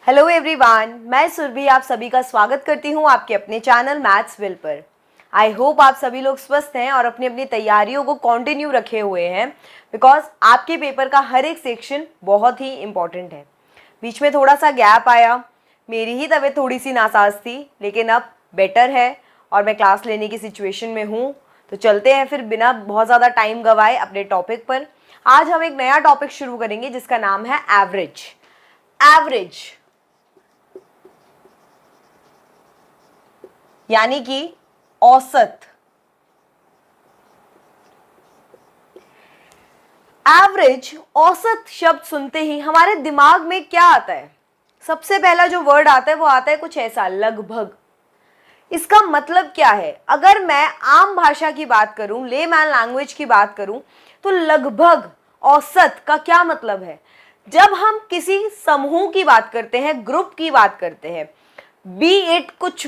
Hello everyone, मैं सुरभि आप सभी का स्वागत करती हूँ आपके अपने चैनल मैथ्स विल पर। आई होप आप सभी लोग स्वस्थ हैं और अपनी अपनी तैयारियों को कंटिन्यू रखे हुए हैं, बिकॉज आपके पेपर का हर एक सेक्शन बहुत ही इम्पॉर्टेंट है। बीच में थोड़ा सा गैप आया, मेरी ही तबीयत थोड़ी सी नासाज थी, लेकिन अब बेटर है और मैं क्लास लेने की सिचुएशन में हूँ। तो चलते हैं फिर बिना बहुत ज़्यादा टाइम गवाए अपने टॉपिक पर। आज हम एक नया टॉपिक शुरू करेंगे जिसका नाम है एवरेज। एवरेज यानी कि औसत। एवरेज, औसत शब्द सुनते ही हमारे दिमाग में क्या आता है? सबसे पहला जो वर्ड आता है वो आता है कुछ ऐसा, लगभग। इसका मतलब क्या है? अगर मैं आम भाषा की बात करूं, लेमैन लैंग्वेज की बात करूं, तो लगभग, औसत का क्या मतलब है? जब हम किसी समूह की बात करते हैं, ग्रुप की बात करते हैं, बी इट कुछ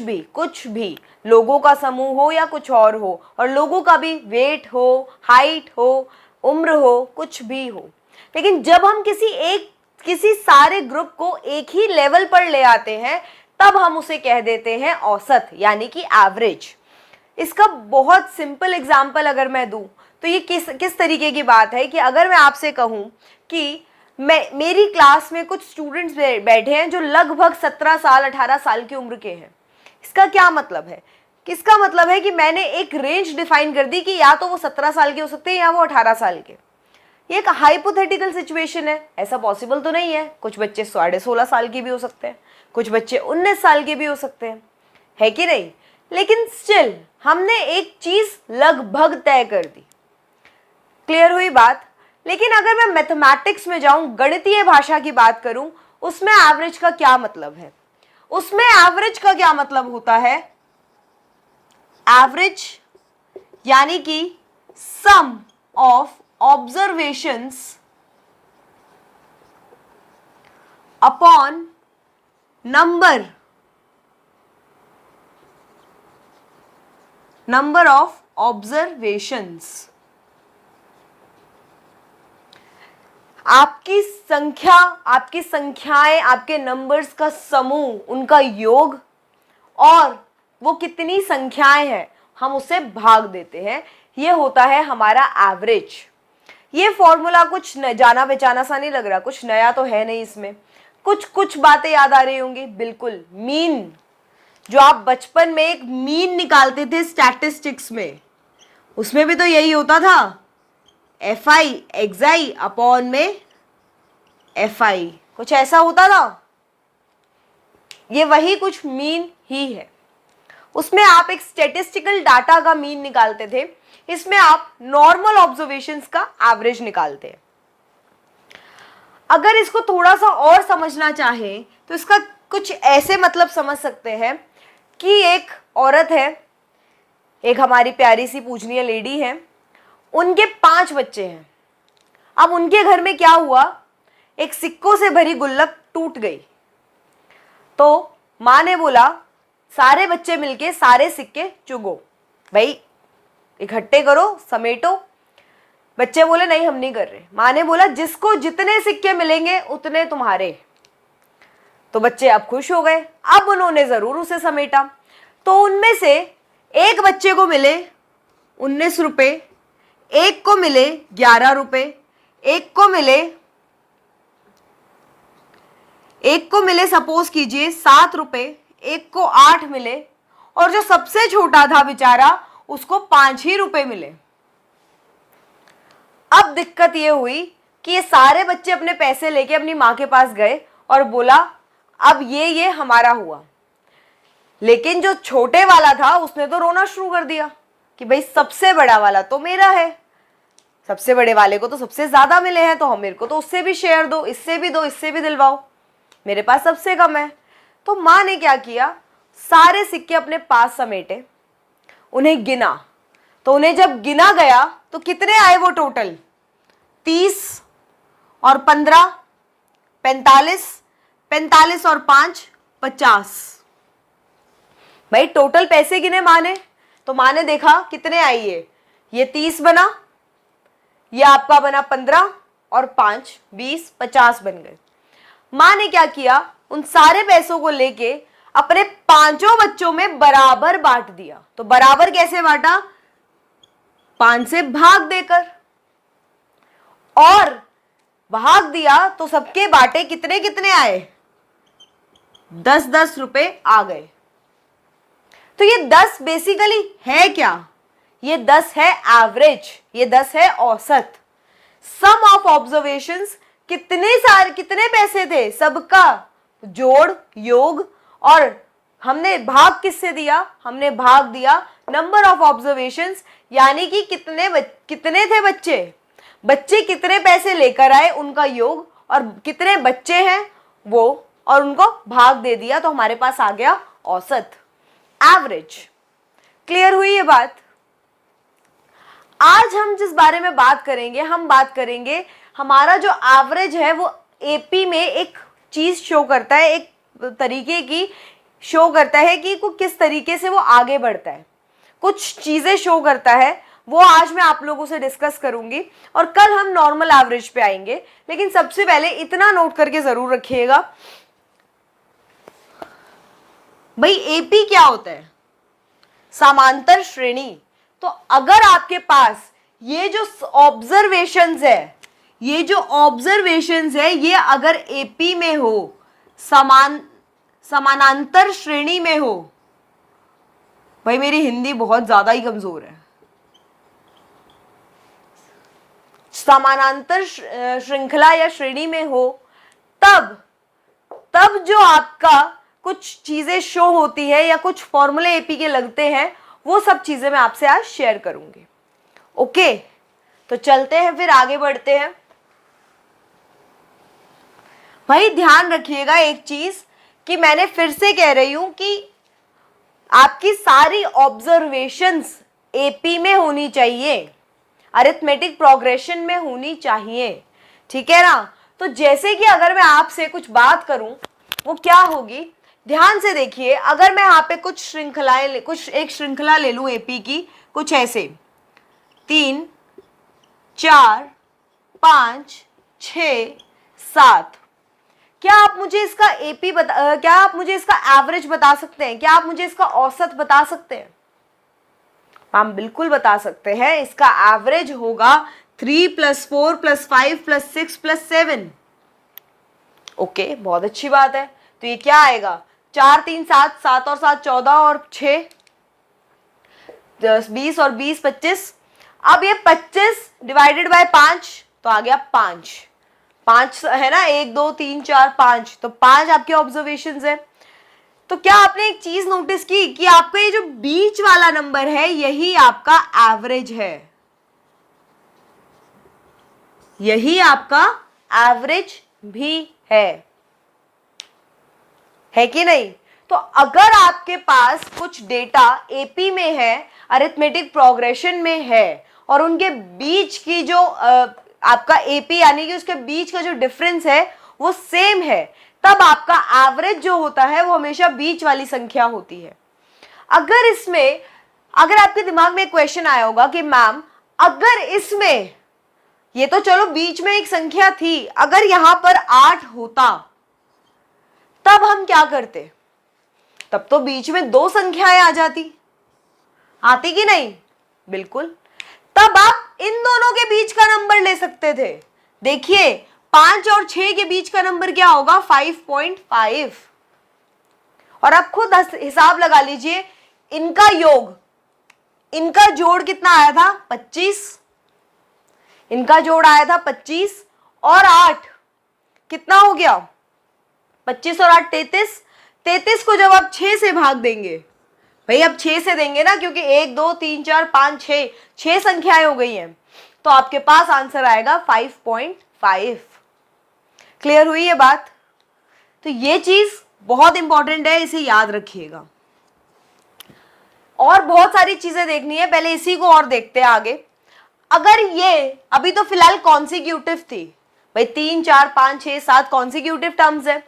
भी लोगों का समूह हो या कुछ और हो, और लोगों का भी वेट हो, हाइट हो, उम्र हो, कुछ भी हो, लेकिन जब हम किसी सारे ग्रुप को एक ही लेवल पर ले आते हैं, तब हम उसे कह देते हैं औसत, यानी कि एवरेज। इसका बहुत सिंपल एग्जाम्पल अगर मैं दूं तो ये किस तरीके की बात है कि अगर मैं आपसे कहूं कि मेरी क्लास में कुछ स्टूडेंट्स बैठे हैं जो लगभग 17 साल 18 साल की उम्र के हैं। इसका क्या मतलब है? किसका मतलब है कि मैंने एक रेंज डिफाइन कर दी कि या तो वो 17 साल के हो सकते हैं या वो 18 साल के। ये एक हाइपोथेटिकल सिचुएशन है, ऐसा पॉसिबल तो नहीं है। कुछ बच्चे 16.5 साल के भी हो सकते हैं, कुछ बच्चे 19 साल के भी हो सकते हैं, है कि नहीं? लेकिन स्टिल हमने एक चीज लगभग तय कर दी। क्लियर हुई बात? लेकिन अगर मैं मैथमेटिक्स में जाऊं, गणितीय भाषा की बात करूं, उसमें एवरेज का क्या मतलब है? उसमें एवरेज का क्या मतलब होता है? एवरेज यानी कि sum of observations upon number of observations. आपकी संख्याएं, आपके नंबर्स का समूह, उनका योग, और वो कितनी संख्याएं हैं हम उसे भाग देते हैं। ये होता है हमारा एवरेज। ये फॉर्मूला कुछ जाना पहचाना सा नहीं लग रहा, कुछ नया तो है नहीं इसमें। कुछ बातें याद आ रही होंगी, बिल्कुल। मीन, जो आप बचपन में एक मीन निकालते थे स्टैटिस्टिक्स में, उसमें भी तो यही होता था, FI XI अपॉन में FI, कुछ ऐसा होता था। ये वही कुछ मीन ही है। उसमें आप एक स्टैटिस्टिकल डाटा का मीन निकालते थे, इसमें आप नॉर्मल ऑब्जर्वेशंस का एवरेज निकालते हैं। अगर इसको थोड़ा सा और समझना चाहें तो इसका कुछ ऐसे मतलब समझ सकते हैं कि एक औरत है, एक हमारी प्यारी सी पूजनीय लेडी है, उनके 5 बच्चे हैं। अब उनके घर में क्या हुआ, एक सिक्कों से भरी गुल्लक टूट गई। तो माँ ने बोला सारे बच्चे मिलके सारे सिक्के चुगो, भाई इकट्ठे करो, समेटो। बच्चे बोले नहीं हम नहीं कर रहे। माँ ने बोला जिसको जितने सिक्के मिलेंगे उतने तुम्हारे। तो बच्चे अब खुश हो गए, अब उन्होंने जरूर उसे समेटा। तो उनमें से एक बच्चे को मिले 19 रुपए, एक को मिले 11 रुपए, एक को मिले सपोज कीजिए 7 रुपए, एक को 8 मिले, और जो सबसे छोटा था बेचारा उसको 5 ही रुपए मिले। अब दिक्कत ये हुई कि ये सारे बच्चे अपने पैसे लेके अपनी माँ के पास गए और बोला अब ये हमारा हुआ। लेकिन जो छोटे वाला था उसने तो रोना शुरू कर दिया कि भाई सबसे बड़ा वाला तो मेरा है, सबसे बड़े वाले को तो सबसे ज्यादा मिले हैं, तो हम मेरे को तो उससे भी शेयर दो, इससे भी दिलवाओ, मेरे पास सबसे कम है। तो माँ ने क्या किया, सारे सिक्के अपने पास समेटे, उन्हें गिना। तो उन्हें जब गिना गया तो कितने आए वो टोटल? 30 और 15 45, 45 और 5 50। भाई टोटल पैसे गिने माँ ने, तो माँ ने देखा कितने आई ये 30 बना, ये आपका बना 15 और 5 20, 50 बन गए। माँ ने क्या किया, उन सारे पैसों को लेके अपने 5 बच्चों में बराबर बांट दिया। तो बराबर कैसे बांटा? 5 से भाग देकर। और भाग दिया तो सबके बांटे कितने कितने आए? 10-10 रुपए आ गए। तो ये 10 बेसिकली है क्या? ये 10 है एवरेज, ये 10 है औसत। सम ऑफ ऑब्जर्वेशंस कितने पैसे थे? सबका जोड़, योग, और हमने भाग किससे दिया? हमने भाग दिया नंबर ऑफ ऑब्जर्वेशंस, यानी कि कितने थे बच्चे कितने पैसे लेकर आए उनका योग, और कितने बच्चे हैं वो, और उनको भाग दे दिया, तो हमारे पास आ गया औसत, एवरेज। क्लियर हुई ये बात? आज हम जिस बारे में बात करेंगे, हम बात करेंगे हमारा जो एवरेज है वो एपी में एक चीज शो करता है, एक तरीके की शो करता है कि वो किस तरीके से वो आगे बढ़ता है, कुछ चीजें शो करता है। वो आज मैं आप लोगों से डिस्कस करूंगी, और कल हम नॉर्मल एवरेज पे आएंगे। लेकिन सबसे पहले इतना नोट करके जरूर रखिएगा भाई, एपी क्या होता है? समांतर श्रेणी। तो अगर आपके पास ये जो ऑब्जर्वेशंस है, ये अगर एपी में हो, समानांतर श्रेणी में हो, भाई मेरी हिंदी बहुत ज्यादा ही कमजोर है, समानांतर श्रृंखला या श्रेणी में हो, तब जो आपका कुछ चीजें शो होती है या कुछ फॉर्मूले एपी के लगते हैं, वो सब चीजें मैं आपसे आज शेयर करूंगी। ओके, तो चलते हैं, फिर आगे बढ़ते हैं। भाई ध्यान रखिएगा एक चीज कि मैंने फिर से कह रही हूं कि आपकी सारी ऑब्जर्वेशंस एपी में होनी चाहिए, अरिथमेटिक प्रोग्रेशन में होनी चाहिए, ठीक है ना? तो जैसे कि अगर मैं आपसे कुछ बात करूं, वो क्या होगी, ध्यान से देखिए। अगर मैं यहाँ पे एक श्रृंखला ले लूं एपी की, कुछ ऐसे 3, 4, 5, 6, 7, क्या आप मुझे इसका क्या आप मुझे इसका एवरेज बता सकते हैं? क्या आप मुझे इसका औसत बता सकते हैं? हम बिल्कुल बता सकते हैं। इसका एवरेज होगा 3 + 4 + 5 + 6 + 7। ओके, बहुत अच्छी बात है। तो ये क्या आएगा? 4, 3, 7, 7 और 7 14 और 6 20 और 20 25। अब ये 25 डिवाइडेड बाय 5 तो आ गया 5 है ना, 1 2 3 4 5, तो 5 आपके ऑब्जर्वेशंस है। तो क्या आपने एक चीज नोटिस की कि आपका ये जो बीच वाला नंबर है, यही आपका एवरेज है, यही आपका एवरेज भी है कि नहीं? तो अगर आपके पास कुछ डेटा एपी में है, अरिथमेटिक प्रोग्रेशन में है, और उनके बीच की जो आपका एपी यानी कि उसके बीच का जो डिफरेंस है वो सेम है, तब आपका एवरेज जो होता है वो हमेशा बीच वाली संख्या होती है। अगर आपके दिमाग में एक क्वेश्चन आया होगा कि मैम अगर इसमें, ये तो चलो बीच में एक संख्या थी, अगर यहां पर 8 होता तब हम क्या करते? तब तो बीच में 2 संख्याएं आ जाती, आती कि नहीं? बिल्कुल। तब आप इन दोनों के बीच का नंबर ले सकते थे। देखिए 5 और 6 के बीच का नंबर क्या होगा? 5.5। और अब खुद हिसाब लगा लीजिए, इनका योग, इनका जोड़ कितना आया था? 25। इनका जोड़ आया था 25 और 8 कितना हो गया? 25 और 8 33। 33 को जब आप 6 से भाग देंगे, भाई अब 6 से देंगे ना, क्योंकि 1 2 3 4 5 6 संख्याएं हो गई हैं, तो आपके पास आंसर आएगा 5.5। क्लियर हुई ये बात? तो ये चीज बहुत इंपॉर्टेंट है, इसे याद रखिएगा। और बहुत सारी चीजें देखनी है, पहले इसी को और देखते हैं आगे। अगर ये अभी तो फिलहाल कॉन्सिक्यूटिव थी भाई, 3 4 5 6 7 कॉन्सिक्यूटिव टर्म्स है।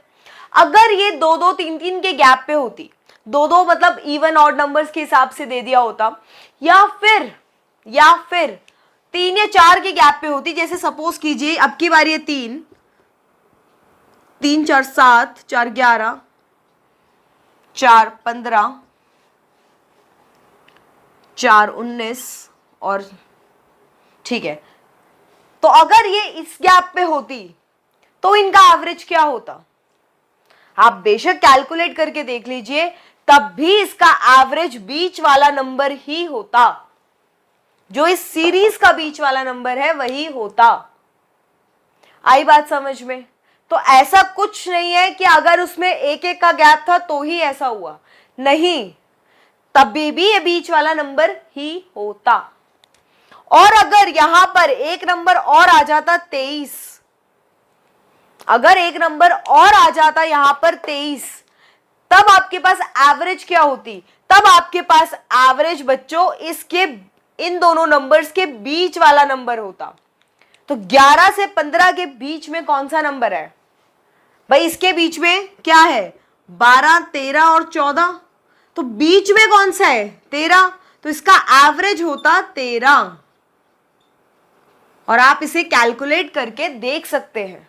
अगर ये 2 2 3 3 के गैप पे होती, 2 2 मतलब इवन ऑड नंबर्स के हिसाब से दे दिया होता, या फिर 3 या 4 के गैप पे होती, जैसे सपोज कीजिए अब की बार ये 3 3 4 7, 4 11, 4 15, 4 19 और ठीक है। तो अगर ये इस गैप पे होती तो इनका एवरेज क्या होता? आप बेशक कैलकुलेट करके देख लीजिए, तब भी इसका एवरेज बीच वाला नंबर ही होता, जो इस सीरीज का बीच वाला नंबर है वही होता। आई बात समझ में? तो ऐसा कुछ नहीं है कि अगर उसमें एक एक का गैप था तो ही ऐसा हुआ, नहीं, तभी भी ये बीच वाला नंबर ही होता। और अगर यहां पर एक नंबर और आ जाता 23, अगर एक नंबर और आ जाता यहां पर 23, तब आपके पास एवरेज क्या होती? तब आपके पास एवरेज बच्चों इसके इन दोनों नंबर्स के बीच वाला नंबर होता। तो 11 से 15 के बीच में कौन सा नंबर है भाई? इसके बीच में क्या है? 12, 13 और 14। तो बीच में कौन सा है? 13। तो इसका एवरेज होता 13, और आप इसे कैलकुलेट करके देख सकते हैं।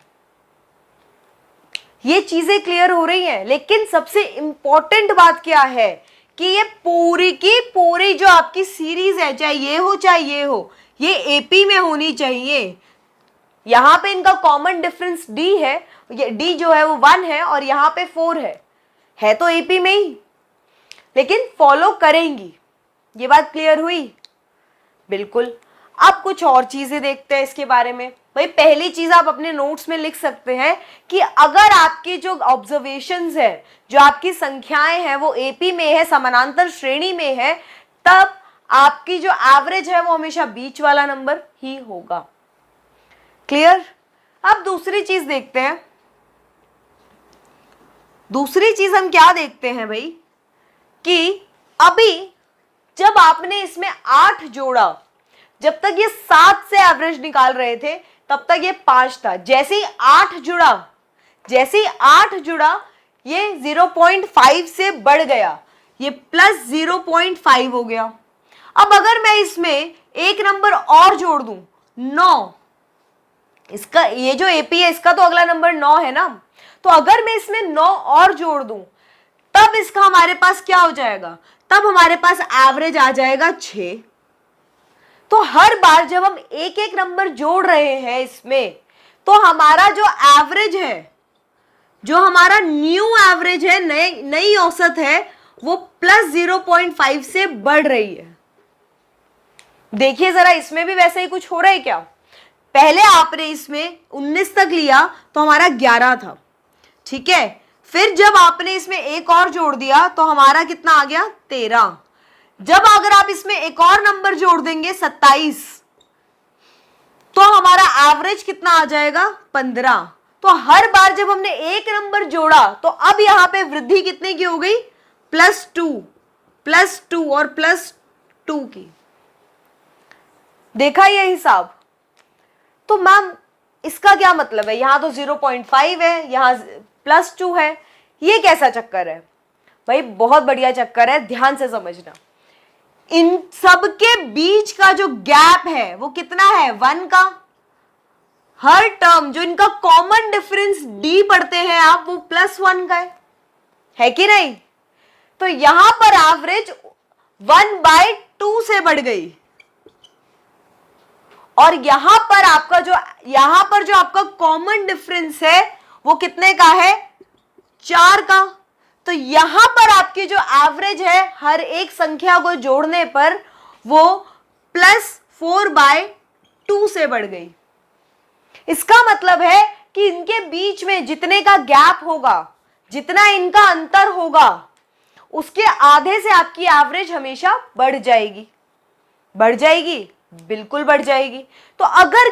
ये चीजें क्लियर हो रही हैं। लेकिन सबसे इंपॉर्टेंट बात क्या है कि ये पूरी की पूरी जो आपकी सीरीज है, चाहे ये हो चाहे ये हो, ये एपी में होनी चाहिए। यहां पे इनका कॉमन डिफरेंस डी है, ये डी जो है वो 1 है और यहां पे 4 है तो एपी में ही, लेकिन फॉलो करेंगी। ये बात क्लियर हुई? बिल्कुल। अब कुछ और चीजें देखते हैं इसके बारे में। भाई पहली चीज आप अपने नोट्स में लिख सकते हैं कि अगर आपकी जो ऑब्जर्वेशंस है, जो आपकी संख्याएं हैं वो एपी में है, समानांतर श्रेणी में है, तब आपकी जो एवरेज है वो हमेशा बीच वाला नंबर ही होगा। क्लियर? अब दूसरी चीज देखते हैं। दूसरी चीज हम क्या देखते हैं भाई कि अभी जब आपने इसमें 8 जोड़ा, जब तक ये 7 से एवरेज निकाल रहे थे तब तक ये 5 था। जैसे ही 8 जुड़ा ये 0.5 से बढ़ गया, ये प्लस 0.5 हो गया। अब अगर मैं इसमें एक नंबर और जोड़ दूं 9, इसका ये जो एपी है इसका तो अगला नंबर 9 है ना, तो अगर मैं इसमें 9 और जोड़ दूं तब इसका हमारे पास क्या हो जाएगा? तब हमारे पास एवरेज आ जाएगा 6। तो हर बार जब हम एक एक नंबर जोड़ रहे हैं इसमें, तो हमारा जो एवरेज है, जो हमारा न्यू एवरेज है, नई औसत है, वो प्लस 0.5 से बढ़ रही है। देखिए जरा, इसमें भी वैसे ही कुछ हो रहा है क्या? पहले आपने इसमें 19 तक लिया तो हमारा 11 था, ठीक है। फिर जब आपने इसमें एक और जोड़ दिया तो हमारा कितना आ गया? 13। जब अगर आप इसमें एक और नंबर जोड़ देंगे 27, तो हमारा एवरेज कितना आ जाएगा? 15। तो हर बार जब हमने एक नंबर जोड़ा तो अब यहां पे वृद्धि कितने की हो गई? +2 और +2 की। देखा ये हिसाब? तो मैम इसका क्या मतलब है? यहां तो 0.5 है, यहां +2 है, ये कैसा चक्कर है? भाई बहुत बढ़िया चक्कर है, ध्यान से समझना। इन सब के बीच का जो गैप है वो कितना है? 1 का। हर टर्म जो इनका कॉमन डिफरेंस डी पढ़ते हैं आप, वो +1 का है कि नहीं? तो यहां पर एवरेज 1/2 से बढ़ गई, और यहां पर जो आपका कॉमन डिफरेंस है वो कितने का है? 4 का। तो यहां पर आपकी जो एवरेज है हर एक संख्या को जोड़ने पर वो +4/2 से बढ़ गई। इसका मतलब है कि इनके बीच में जितने का गैप होगा, जितना इनका अंतर होगा, उसके आधे से आपकी एवरेज हमेशा बढ़ जाएगी। बढ़ जाएगी? बिल्कुल बढ़ जाएगी। तो अगर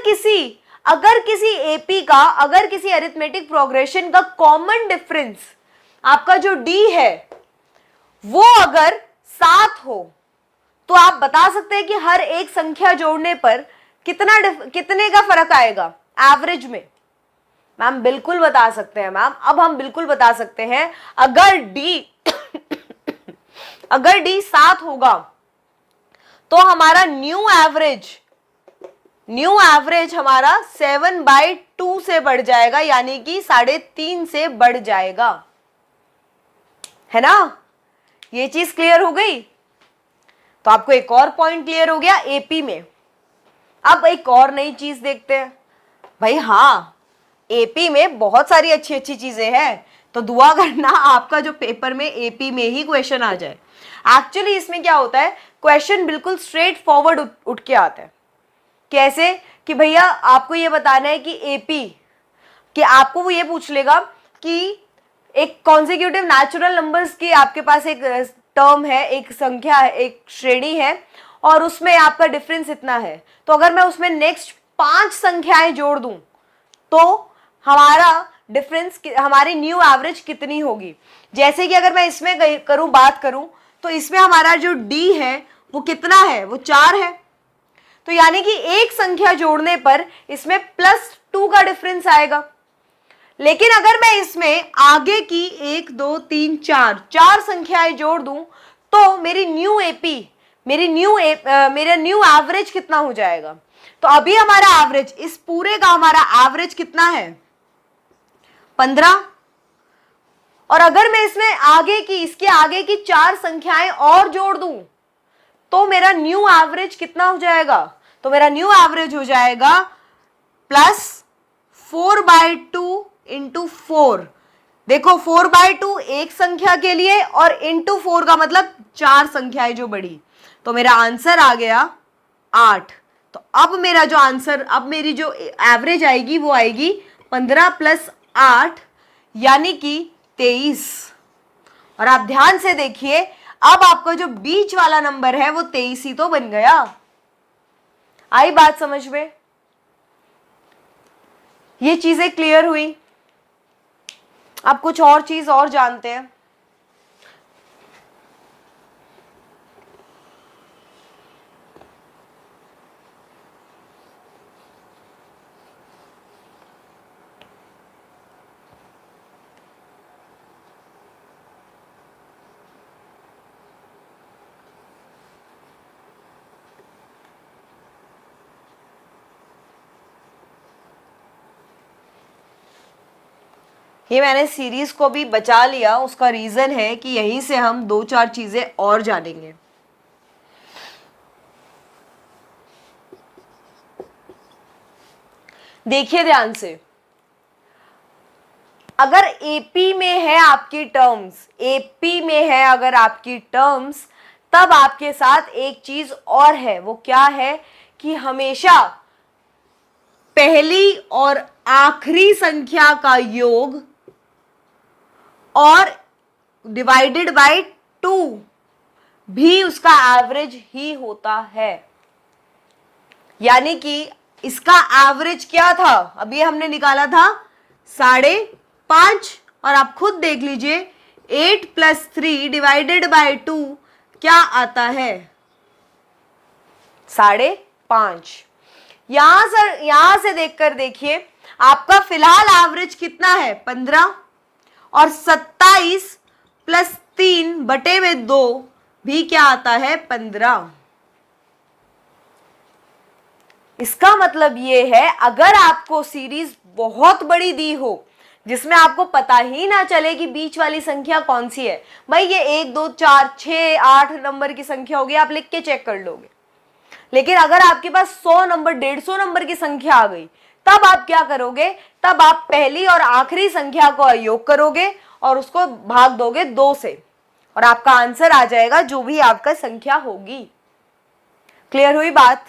किसी एपी का, अगर किसी अरिथमेटिक प्रोग्रेशन का कॉमन डिफरेंस आपका जो डी है वो अगर 7 हो, तो आप बता सकते हैं कि हर एक संख्या जोड़ने पर कितने का फर्क आएगा एवरेज में? मैम बिल्कुल बता सकते हैं मैम। अब हम बिल्कुल बता सकते हैं, अगर डी 7 होगा तो हमारा न्यू एवरेज न्यू एवरेज हमारा 7/2 से बढ़ जाएगा, यानी कि 3.5 से बढ़ जाएगा, है ना। ये चीज क्लियर हो गई। तो आपको एक और पॉइंट क्लियर हो गया एपी में। अब एक और नई चीज देखते हैं भाई। हाँ, एपी में बहुत सारी अच्छी अच्छी चीजें हैं, तो दुआ करना आपका जो पेपर में एपी में ही क्वेश्चन आ जाए। एक्चुअली इसमें क्या होता है, क्वेश्चन बिल्कुल स्ट्रेट फॉरवर्ड उठ के आता है। कैसे कि भैया आपको ये बताना है कि एपी, कि आपको वो ये पूछ लेगा कि एक कॉन्जिक्यूटिव नेचुरल नंबर्स की आपके पास एक टर्म है, एक संख्या है, एक श्रेणी है, और उसमें आपका डिफरेंस इतना है। तो अगर मैं उसमें नेक्स्ट 5 संख्याएं जोड़ दूं तो हमारा डिफरेंस, हमारी न्यू एवरेज कितनी होगी। जैसे कि अगर मैं इसमें बात करूं तो इसमें हमारा जो डी है वो कितना है, वो 4 है। तो यानी कि एक संख्या जोड़ने पर इसमें +2 का डिफरेंस आएगा। लेकिन अगर मैं इसमें आगे की 1 2 3 4 संख्याएं जोड़ दूं तो मेरी न्यू एपी, मेरा न्यू एवरेज कितना हो जाएगा। तो अभी हमारा एवरेज, इस पूरे का हमारा एवरेज कितना है, 15। और अगर मैं इसमें इसके आगे की 4 संख्याएं और जोड़ दूं तो मेरा न्यू एवरेज कितना हो जाएगा। तो मेरा न्यू एवरेज हो जाएगा +4/2 इंटू 4। देखो 4/2 एक संख्या के लिए और इंटू 4 का मतलब 4 संख्याएं जो बढ़ी। तो मेरा आंसर आ गया 8। तो अब मेरा जो आंसर, अब मेरी जो एवरेज आएगी वो आएगी 15 + 8 यानी कि 23। और आप ध्यान से देखिए, अब आपका जो बीच वाला नंबर है वो 23 ही तो बन गया। आई बात समझ में? ये चीजें क्लियर हुई। अब कुछ और चीज और जानते हैं। ये मैंने सीरीज को भी बचा लिया, उसका रीजन है कि यहीं से हम 2-4 चीजें और जानेंगे। देखिए ध्यान से, अगर एपी में है आपकी टर्म्स, एपी में है अगर आपकी टर्म्स, तब आपके साथ एक चीज और है। वो क्या है कि हमेशा पहली और आखिरी संख्या का योग और डिवाइडेड बाय 2 भी उसका एवरेज ही होता है। यानी कि इसका एवरेज क्या था, अभी हमने निकाला था 5.5, और आप खुद देख लीजिए 8 + 3 डिवाइडेड बाय 2 क्या आता है, 5.5। यहां से देखकर देखिए आपका फिलहाल एवरेज कितना है, 15, और 27 + 3/2 भी क्या आता है, 15। इसका मतलब ये है, अगर आपको सीरीज बहुत बड़ी दी हो जिसमें आपको पता ही ना चले कि बीच वाली संख्या कौन सी है, भाई ये 1 2 4 6 8 नंबर की संख्या होगी, आप लिख के चेक कर लोगे। लेकिन अगर आपके पास 100 नंबर 150 नंबर की संख्या आ गई, तब आप क्या करोगे, तब आप पहली और आखिरी संख्या को योग करोगे और उसको भाग दोगे 2 से, और आपका आंसर आ जाएगा जो भी आपका संख्या होगी। क्लियर हुई बात?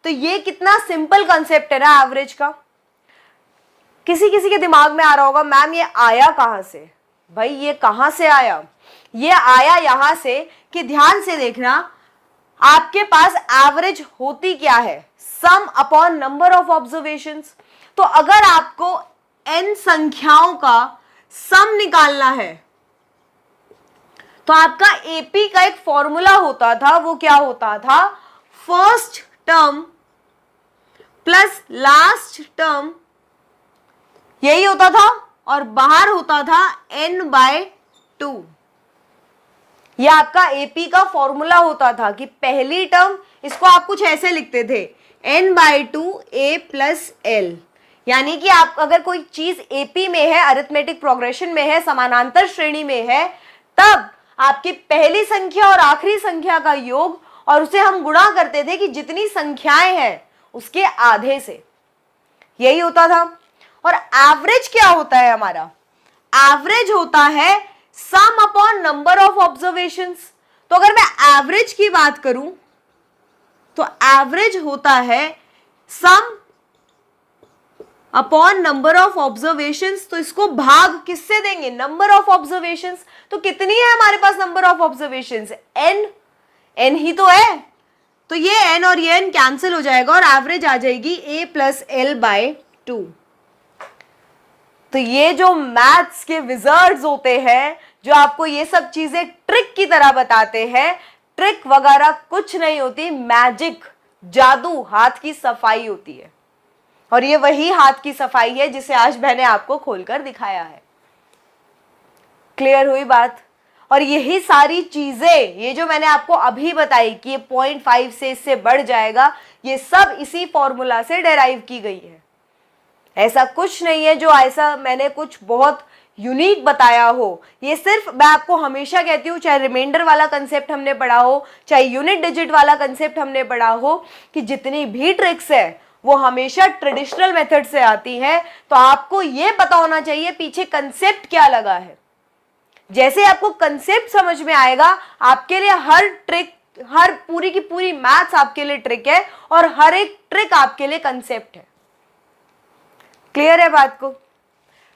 तो ये कितना सिंपल कंसेप्ट है ना एवरेज का। किसी किसी के दिमाग में आ रहा होगा, मैम ये आया कहां से। भाई ये कहां से आया, ये आया यहां से कि ध्यान से देखना, आपके पास एवरेज होती क्या है, सम अपॉन नंबर ऑफ ऑब्जर्वेशंस। तो अगर आपको n संख्याओं का सम निकालना है तो आपका एपी का एक फॉर्मूला होता था, वो क्या होता था, first term plus last term, यही होता था, और बाहर होता था n/2। यह आपका एपी का फॉर्मूला होता था कि पहली टर्म, इसको आप कुछ ऐसे लिखते थे n/2 a प्लस l। यानी कि आप अगर कोई चीज एपी में है, अरिथमेटिक प्रोग्रेशन में है, समानांतर श्रेणी में है, तब आपकी पहली संख्या और आखिरी संख्या का योग, और उसे हम गुणा करते थे कि जितनी संख्याएं हैं उसके आधे से, यही होता था। और एवरेज क्या होता है हमारा? एवरेज होता है सम अपॉन नंबर ऑफ ऑब्जर्वेशंस। तो अगर मैं एवरेज की बात करूं तो एवरेज होता है सम अपॉन नंबर ऑफ ऑब्जर्वेशंस। तो इसको भाग किससे देंगे? Number of observations. तो कितनी है हमारे पास नंबर ऑफ ऑब्जर्वेशंस? n ही तो है। तो ये n और ये n कैंसिल हो जाएगा और एवरेज आ जाएगी a प्लस l/2। तो ये जो मैथ्स के विजर्ड्स होते हैं, जो आपको ये सब चीजें ट्रिक की तरह बताते हैं, ट्रिक वगैरह कुछ नहीं होती, मैजिक, जादू, हाथ की सफाई होती है। और ये वही हाथ की सफाई है जिसे आज मैंने आपको खोलकर दिखाया है। क्लियर हुई बात? और यही सारी चीजें, ये जो मैंने आपको अभी बताई कि ये 0.5 से इससे बढ़ जाएगा, ये सब इसी फॉर्मूला से डेराइव की गई है। ऐसा कुछ नहीं है जो ऐसा मैंने कुछ बहुत यूनिक बताया हो। ये सिर्फ, मैं आपको हमेशा कहती हूँ, चाहे रिमाइंडर वाला कंसेप्ट हमने पढ़ा हो, चाहे यूनिट डिजिट वाला कंसेप्ट हमने पढ़ा हो, कि जितनी भी ट्रिक्स है वो हमेशा ट्रेडिशनल मेथड से आती हैं। तो आपको ये पता होना चाहिए पीछे कंसेप्ट क्या लगा है। जैसे आपको कंसेप्ट समझ में आएगा, आपके लिए हर ट्रिक, हर पूरी की पूरी मैथ्स आपके लिए ट्रिक है, और हर एक ट्रिक आपके लिए कंसेप्ट है। क्लियर है बात को?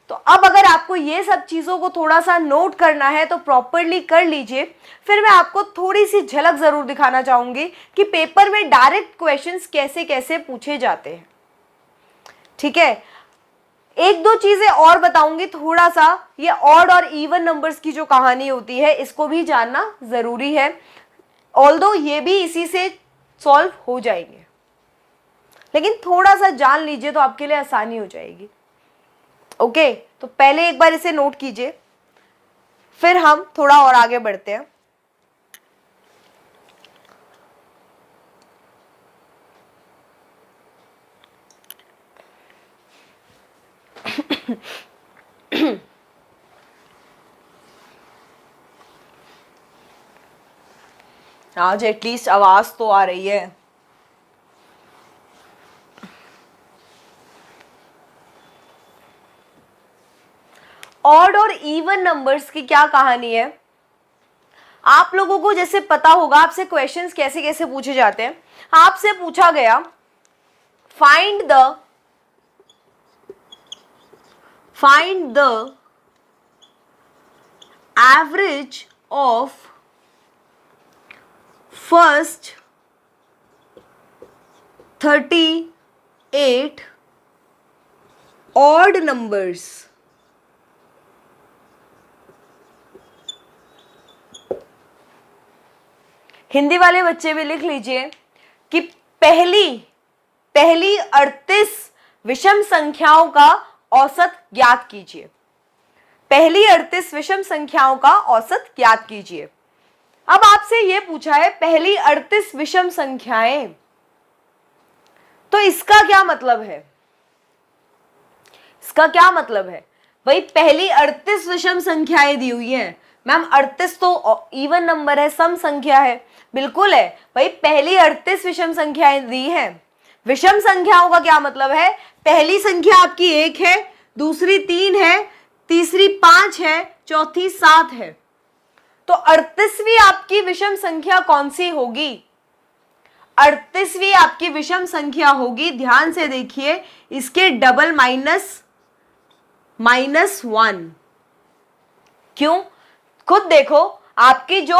तो अब अगर आपको ये सब चीजों को थोड़ा सा नोट करना है तो प्रॉपरली कर लीजिए। फिर मैं आपको थोड़ी सी झलक जरूर दिखाना चाहूंगी कि पेपर में डायरेक्ट क्वेश्चंस कैसे कैसे पूछे जाते हैं। ठीक है, एक दो चीजें और बताऊंगी थोड़ा सा। ये ऑड और इवन नंबर्स की जो कहानी होती है, इसको भी जानना जरूरी है, ऑल्दो ये भी इसी से सॉल्व हो जाएंगे, लेकिन थोड़ा सा जान लीजिए तो आपके लिए आसानी हो जाएगी। ओके, तो पहले एक बार इसे नोट कीजिए, फिर हम थोड़ा और आगे बढ़ते हैं। आज एटलीस्ट आवाज तो आ रही है। ऑड और इवन नंबर्स की क्या कहानी है? आप लोगों को जैसे पता होगा, आपसे क्वेश्चंस कैसे कैसे पूछे जाते हैं। आपसे पूछा गया find the average of first 38 odd numbers. Hindi वाले बच्चे भी लिख लीजिए कि पहली 38 विषम संख्याओं का औसत ज्ञात कीजिए। पहली 38 विषम संख्याओं का औसत ज्ञात कीजिए। अब आपसे यह पूछा है पहली 38 विषम संख्याएं, तो इसका क्या मतलब है? इसका क्या मतलब है? भाई पहली 38 विषम संख्याएं दी हुई हैं। मैम 38 तो इवन नंबर है, सम संख्या है। बिल्कुल है भाई, पहली 38 विषम संख्याएं दी हैं। विषम संख्याओं का क्या मतलब है? पहली संख्या आपकी 1 है, दूसरी 3 है, तीसरी 5 है, चौथी 7 है। तो 38वीं आपकी विषम संख्या कौन सी होगी? 38वीं आपकी विषम संख्या होगी, ध्यान से देखिए, इसके डबल -1। क्यों? खुद देखो, आपकी जो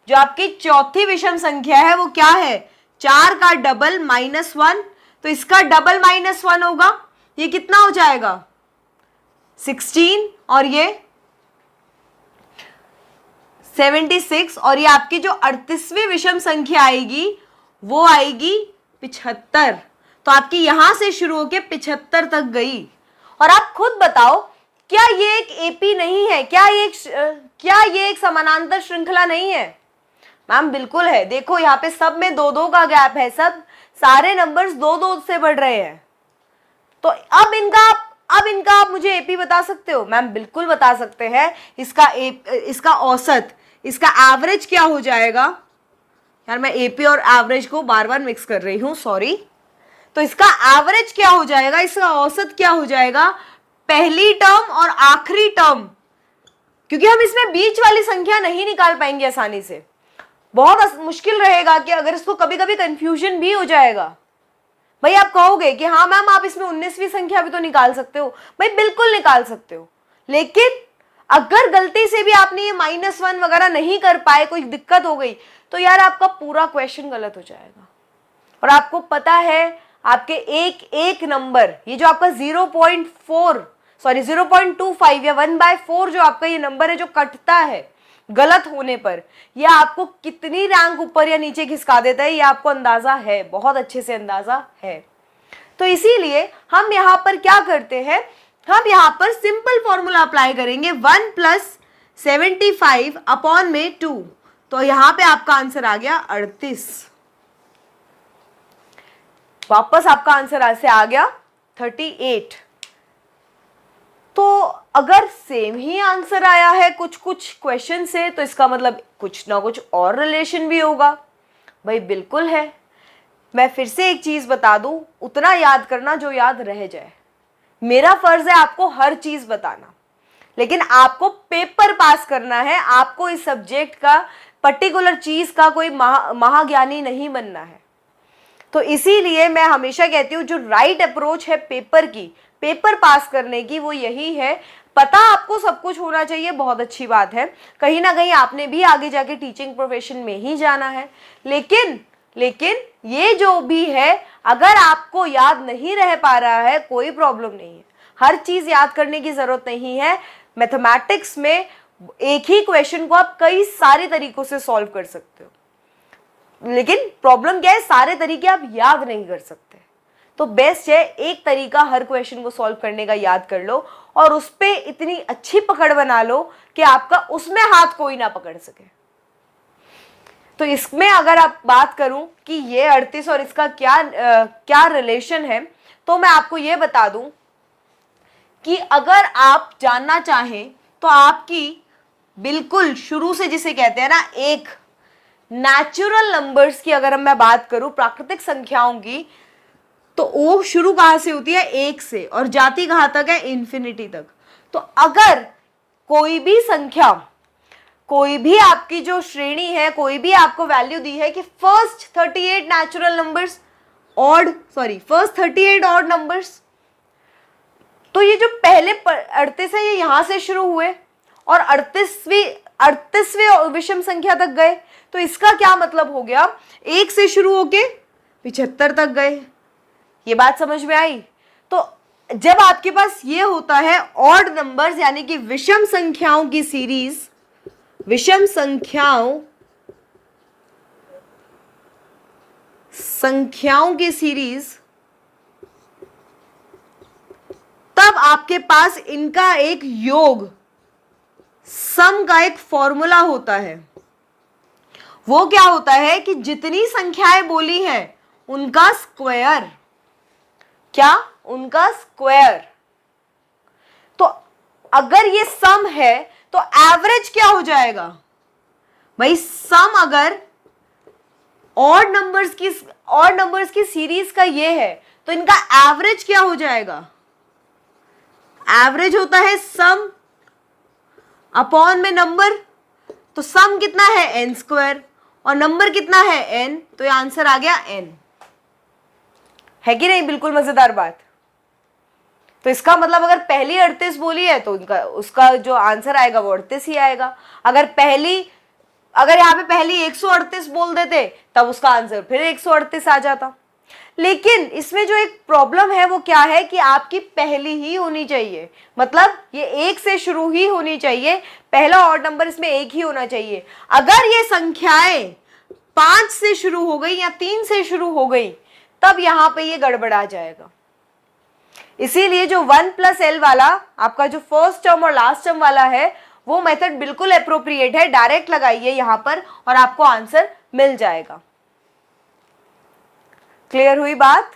आपकी चौथी विषम संख्या है वो क्या है? 4 का डबल -1, तो इसका डबल -1 होगा, ये कितना हो जाएगा? 16, और ये 76, और ये आपकी जो 38वीं विषम संख्या आएगी वो आएगी 75। तो आपकी यहां से शुरू होकर 75 तक गई। और आप खुद बताओ, क्या ये एक एपी नहीं है? क्या ये एक समानांतर श्रृंखला नहीं है? मैम बिल्कुल है। देखो यहाँ पे सब में 2-2 का गैप है, सब सारे नंबर्स 2-2 से बढ़ रहे हैं। तो अब इनका आप मुझे एपी बता सकते हो? मैम बिल्कुल बता सकते हैं। इसका औसत, इसका एवरेज क्या हो जाएगा? यार मैं एपी और एवरेज को बार बार मिक्स कर रही हूं, सॉरी। तो इसका एवरेज क्या हो जाएगा, इसका औसत क्या हो जाएगा? पहली टर्म और आखिरी टर्म, क्योंकि हम इसमें बीच वाली संख्या नहीं निकाल पाएंगे आसानी से, बहुत मुश्किल रहेगा कि अगर इसको कभी कभी कंफ्यूजन भी हो जाएगा। भाई आप कहोगे कि हाँ मैम आप इसमें 19वीं संख्या भी तो निकाल सकते हो। भाई बिल्कुल निकाल सकते हो, लेकिन अगर गलती से भी आपने ये -1 वगैरह नहीं कर पाए, कोई दिक्कत हो गई, तो यार आपका पूरा क्वेश्चन गलत हो जाएगा। और आपको पता है आपके एक एक नंबर, ये जो आपका 0.25 या 1/4 जो आपका ये नंबर है जो कटता है गलत होने पर, यह आपको कितनी रैंक ऊपर या नीचे खिसका देता है, ये आपको अंदाजा है, बहुत अच्छे से अंदाजा है। तो इसीलिए हम यहाँ पर क्या करते हैं, हम यहाँ पर सिंपल फॉर्मूला अप्लाई करेंगे, 1 + 75 अपॉन में 2। तो यहाँ पे आपका आंसर आ गया 38। वापस आपका आंसर ऐसे आ गया 38। तो अगर सेम ही आंसर आया है कुछ कुछ क्वेश्चन से, तो इसका मतलब कुछ ना कुछ और रिलेशन भी होगा। भाई बिल्कुल है। मैं फिर से एक चीज बता दूं, उतना याद करना जो याद रह जाए। मेरा फर्ज है आपको हर चीज बताना, लेकिन आपको पेपर पास करना है। आपको इस सब्जेक्ट का पर्टिकुलर चीज का कोई महाज्ञानी नहीं बनना है। तो इसीलिए मैं हमेशा कहती हूँ जो राइट अप्रोच है पेपर पास करने की, वो यही है। पता आपको सब कुछ होना चाहिए, बहुत अच्छी बात है, कहीं ना कहीं आपने भी आगे जाके टीचिंग प्रोफेशन में ही जाना है, लेकिन ये जो भी है, अगर आपको याद नहीं रह पा रहा है कोई प्रॉब्लम नहीं है, हर चीज याद करने की जरूरत नहीं है। मैथमेटिक्स में एक ही क्वेश्चन को आप कई सारे तरीकों से सॉल्व कर सकते हो, लेकिन प्रॉब्लम क्या है, सारे तरीके आप याद नहीं कर सकते। तो बेस्ट है एक तरीका हर क्वेश्चन को सॉल्व करने का याद कर लो, और उस पे इतनी अच्छी पकड़ बना लो कि आपका उसमें हाथ कोई ना पकड़ सके। तो इसमें अगर आप बात करूं कि ये 38 और इसका क्या रिलेशन है, तो मैं आपको ये बता दूं कि अगर आप जानना चाहें तो आपकी बिल्कुल शुरू से, जिसे कहते हैं ना, एक नेचुरल नंबर्स की अगर मैं बात करूं, प्राकृतिक संख्याओं की, तो वो शुरू कहां से होती है? 1 से, और जाती कहां तक है? इन्फिनिटी तक। तो अगर कोई भी संख्या, कोई भी आपकी जो श्रेणी है, कोई भी आपको वैल्यू दी है कि first 38 natural numbers first 38 odd numbers, तो ये जो पहले 38 है ये यहां से शुरू हुए और 38वें विषम संख्या तक गए। तो इसका क्या मतलब हो गया? 1 से शुरू होके 75 तक गए। ये बात समझ में आई? तो जब आपके पास ये होता है ऑड नंबर्स, यानी कि विषम संख्याओं की सीरीज, विषम संख्याओं की सीरीज, तब आपके पास इनका एक योग, सम का एक फॉर्मूला होता है। वो क्या होता है कि जितनी संख्याएं बोली हैं उनका स्क्वायर, क्या? उनका स्क्वायर। तो अगर ये सम है तो एवरेज क्या हो जाएगा? भाई सम अगर ऑड नंबर्स की सीरीज का ये है, तो इनका एवरेज क्या हो जाएगा? एवरेज होता है सम अपॉन में नंबर। तो सम कितना है? n² और नंबर कितना है? n। तो ये आंसर आ गया n। है कि नहीं? बिल्कुल मजेदार बात। तो इसका मतलब अगर पहली 38 बोली है तो उसका जो आंसर आएगा वो 38 ही आएगा। अगर यहाँ पे पहली 138 बोल देते तब उसका आंसर फिर 138 आ जाता। लेकिन इसमें जो एक प्रॉब्लम है वो क्या है कि आपकी पहली ही होनी चाहिए, मतलब ये 1 से शुरू ही होनी चाहिए, पहला ऑड नंबर इसमें 1 ही होना चाहिए। अगर ये संख्याएं 5 से शुरू हो गई या 3 से शुरू हो गई, तब यहां पे ये गड़बड़ा जाएगा। इसीलिए जो 1 + l वाला आपका जो फर्स्ट टर्म और लास्ट टर्म वाला है, वो मेथड बिल्कुल एप्रोप्रिएट है। डायरेक्ट लगाइए यहां पर और आपको आंसर मिल जाएगा। क्लियर हुई बात?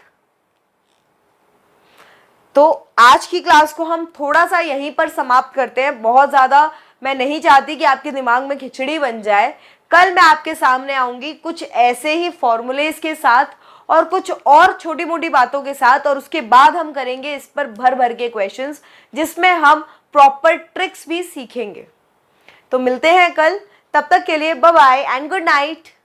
तो आज की क्लास को हम थोड़ा सा यहीं पर समाप्त करते हैं। बहुत ज़्यादा मैं नहीं चाहती कि आपके दिमाग में खिचड़ी बन जाए। कल मैं आपके सामने आऊँगी कुछ ऐसे ही फॉर्मूलेज के साथ और कुछ और छोटी मोटी बातों के साथ, और उसके बाद हम करेंगे इस पर भर भर के क्वेश्चंस, जिसमें हम प्रॉपर ट्रिक्स भी सीखेंगे। तो मिलते हैं कल, तब तक के लिए bye bye and good night.